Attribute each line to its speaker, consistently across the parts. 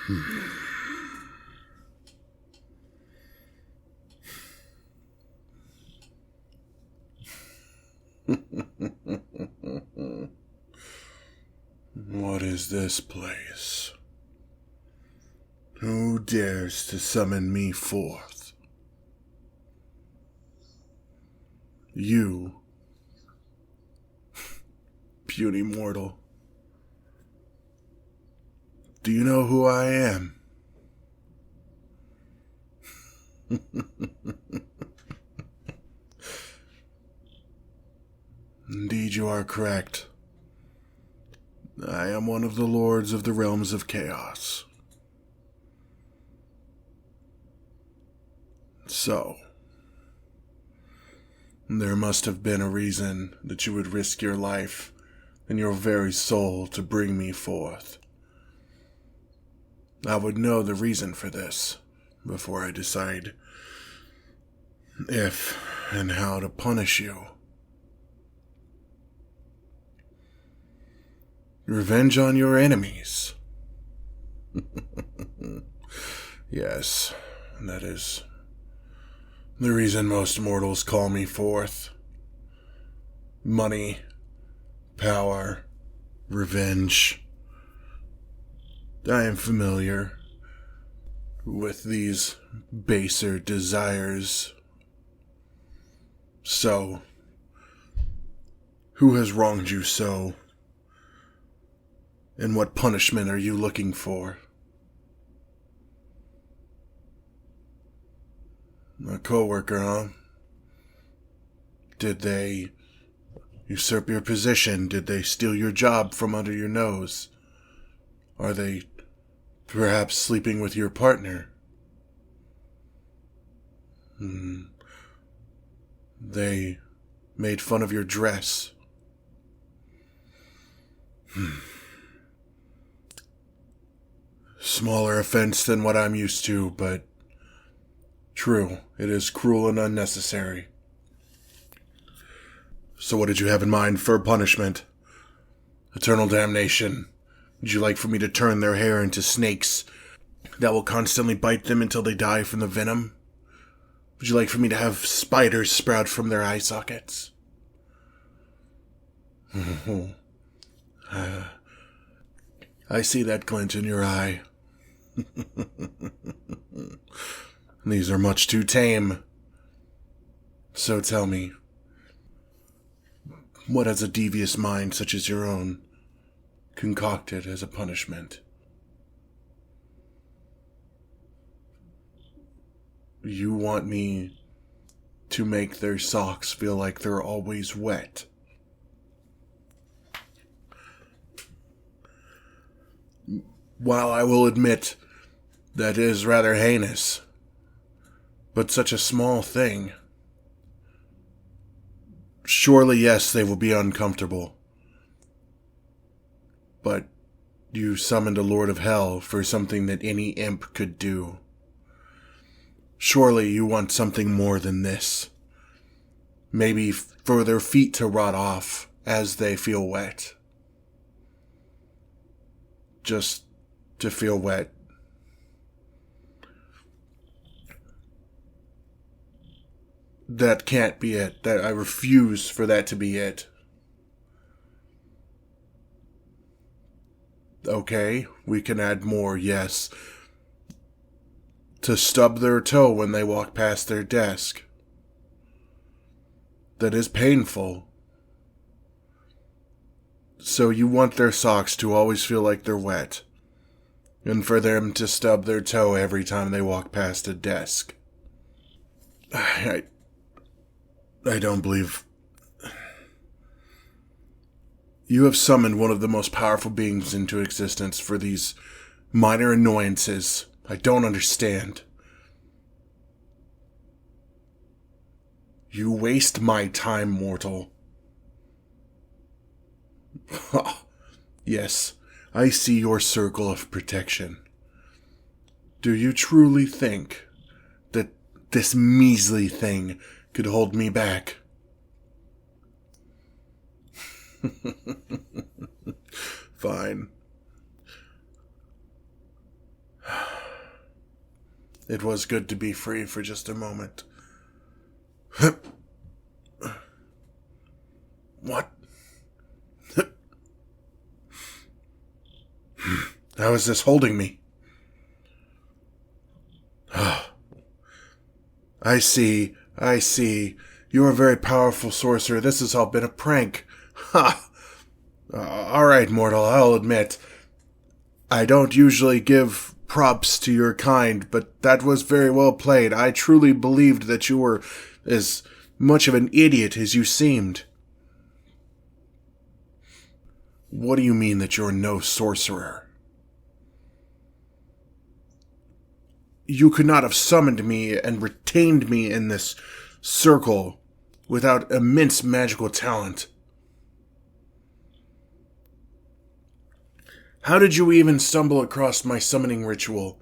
Speaker 1: What is this place? Who dares to summon me forth? You, puny mortal. Do you know who I am? Indeed, you are correct. I am one of the lords of the realms of chaos. So, there must have been a reason that you would risk your life and your very soul to bring me forth. I would know the reason for this before I decide if and how to punish you. Revenge on your enemies. Yes, that is the reason most mortals call me forth. Money, power, revenge. I am familiar with these baser desires. So, who has wronged you so? And what punishment are you looking for? A coworker, huh? Did they usurp your position? Did they steal your job from under your nose? Are they perhaps sleeping with your partner? They made fun of your dress. Smaller offense than what I'm used to, but true, it is cruel and unnecessary. So what did you have in mind for punishment? Eternal damnation? Would you like for me to turn their hair into snakes that will constantly bite them until they die from the venom? Would you like for me to have spiders sprout from their eye sockets? I see that glint in your eye. These are much too tame. So tell me, what has a devious mind such as your own concocted as a punishment? You want me to make their socks feel like they're always wet? While I will admit that is rather heinous, but such a small thing. Surely, yes, they will be uncomfortable. But you summoned a Lord of Hell for something that any imp could do. Surely you want something more than this. Maybe for their feet to rot off as they feel wet. Just to feel wet. That can't be it. That I refuse for that to be it. Okay, we can add more, yes. To stub their toe when they walk past their desk. That is painful. So you want their socks to always feel like they're wet. And for them to stub their toe every time they walk past a desk. I don't believe... You have summoned one of the most powerful beings into existence for these minor annoyances. I don't understand. You waste my time, mortal. Yes, I see your circle of protection. Do you truly think that this measly thing could hold me back? Fine. It was good to be free for just a moment. What? How is this holding me? I see. You're a very powerful sorcerer. This has all been a prank. Ha! Alright, mortal, I'll admit. I don't usually give props to your kind, but that was very well played. I truly believed that you were as much of an idiot as you seemed. What do you mean that you're no sorcerer? You could not have summoned me and retained me in this circle without immense magical talent. How did you even stumble across my summoning ritual?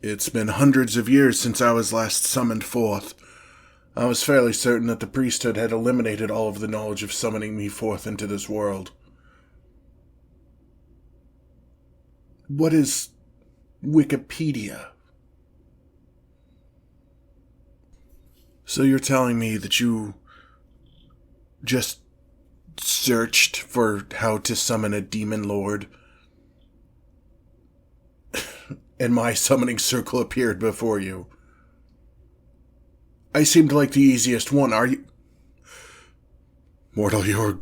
Speaker 1: It's been hundreds of years since I was last summoned forth. I was fairly certain that the priesthood had eliminated all of the knowledge of summoning me forth into this world. What is Wikipedia? So you're telling me that you just searched for how to summon a demon lord, and my summoning circle appeared before you? I seemed like the easiest one. Are you... Mortal, you're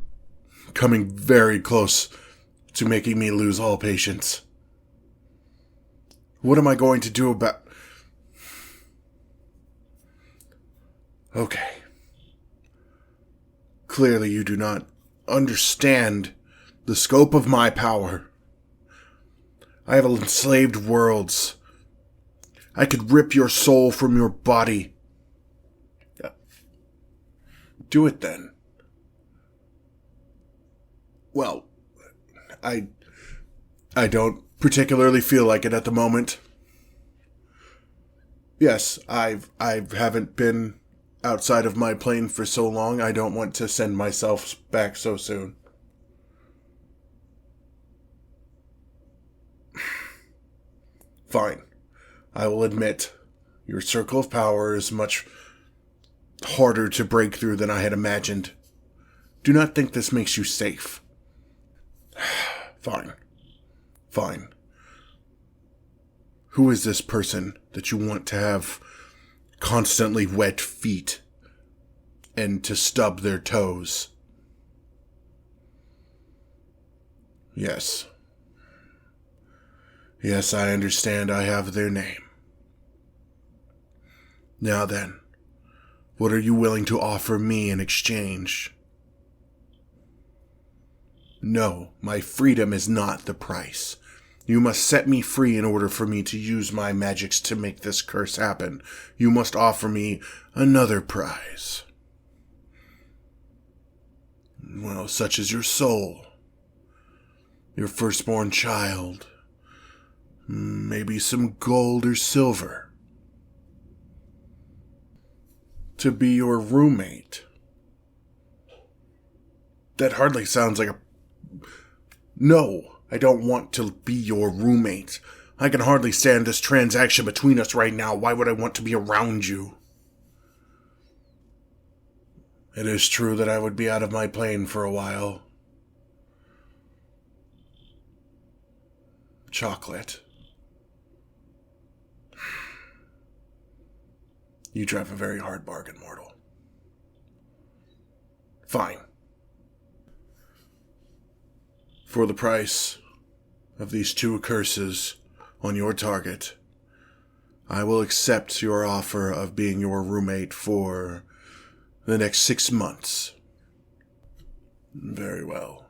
Speaker 1: coming very close to making me lose all patience. What am I going to do about... Okay. Clearly you do not understand the scope of my power. I have enslaved worlds. I could rip your soul from your body. Do it then. Well, I don't particularly feel like it at the moment. Yes, I haven't been outside of my plane for so long. I don't want to send myself back so soon. Fine. I will admit, your circle of power is much harder to break through than I had imagined. Do not think this makes you safe. Fine. Who is this person that you want to have constantly wet feet and to stub their toes? Yes, I understand. I have their name. Now then, what are you willing to offer me in exchange? No, my freedom is not the price. You must set me free in order for me to use my magics to make this curse happen. You must offer me another prize. Well, such as your soul, your firstborn child, maybe some gold or silver. To be your roommate. That hardly sounds like a... No, I don't want to be your roommate. I can hardly stand this transaction between us right now. Why would I want to be around you? It is true that I would be out of my plane for a while. Chocolate. You drive a very hard bargain, mortal. Fine. For the price of these 2 curses on your target, I will accept your offer of being your roommate for the next 6 months. Very well.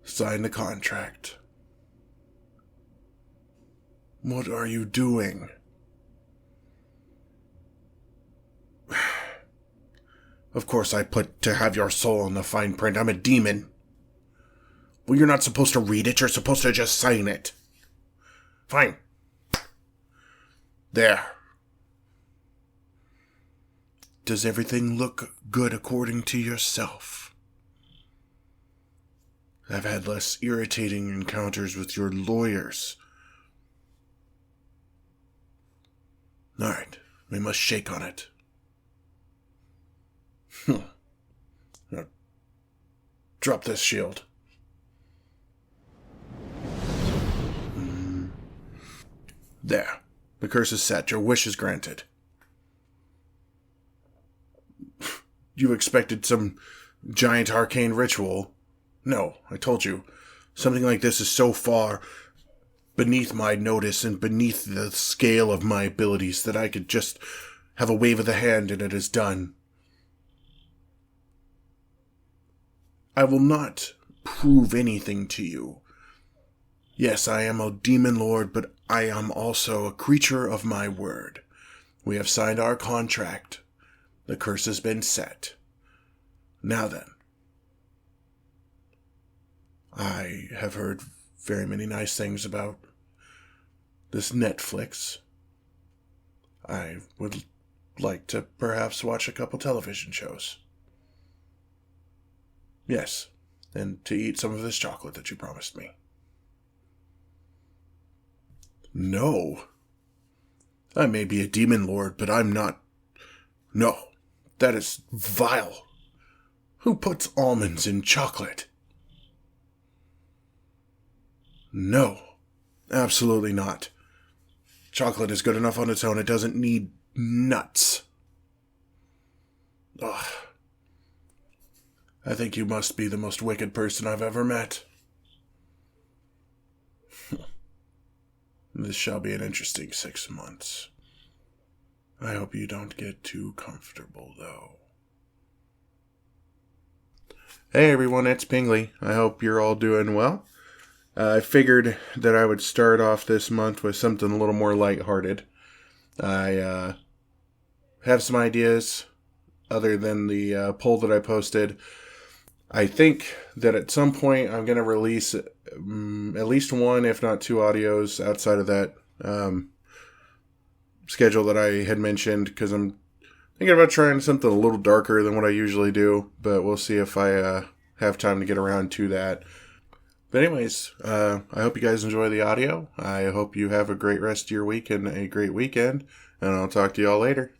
Speaker 1: Sign the contract. What are you doing? Of course I put to have your soul in the fine print. I'm a demon. Well, you're not supposed to read it. You're supposed to just sign it. Fine. There. Does everything look good according to yourself? I've had less irritating encounters with your lawyers. Alright, we must shake on it. Now, drop this shield. There. The curse is set. Your wish is granted. You expected some giant arcane ritual. No, I told you. Something like this is so far beneath my notice and beneath the scale of my abilities that I could just have a wave of the hand and it is done. I will not prove anything to you. Yes, I am a demon lord, but I am also a creature of my word. We have signed our contract. The curse has been set. Now then, I have heard very many nice things about this Netflix. I would like to perhaps watch a couple television shows. Yes, and to eat some of this chocolate that you promised me. No. I may be a demon lord, but I'm not. No, that is vile. Who puts almonds in chocolate? No, absolutely not. Chocolate is good enough on its own. It doesn't need nuts. Ugh. I think you must be the most wicked person I've ever met. This shall be an interesting 6 months. I hope you don't get too comfortable, though. Hey everyone, it's Pingley. I hope you're all doing well. I figured that I would start off this month with something a little more lighthearted. I have some ideas other than the poll that I posted. I think that at some point I'm going to release at least one, if not two audios outside of that schedule that I had mentioned, because I'm thinking about trying something a little darker than what I usually do, but we'll see if I have time to get around to that. But anyways, I hope you guys enjoy the audio. I hope you have a great rest of your week and a great weekend, and I'll talk to you all later.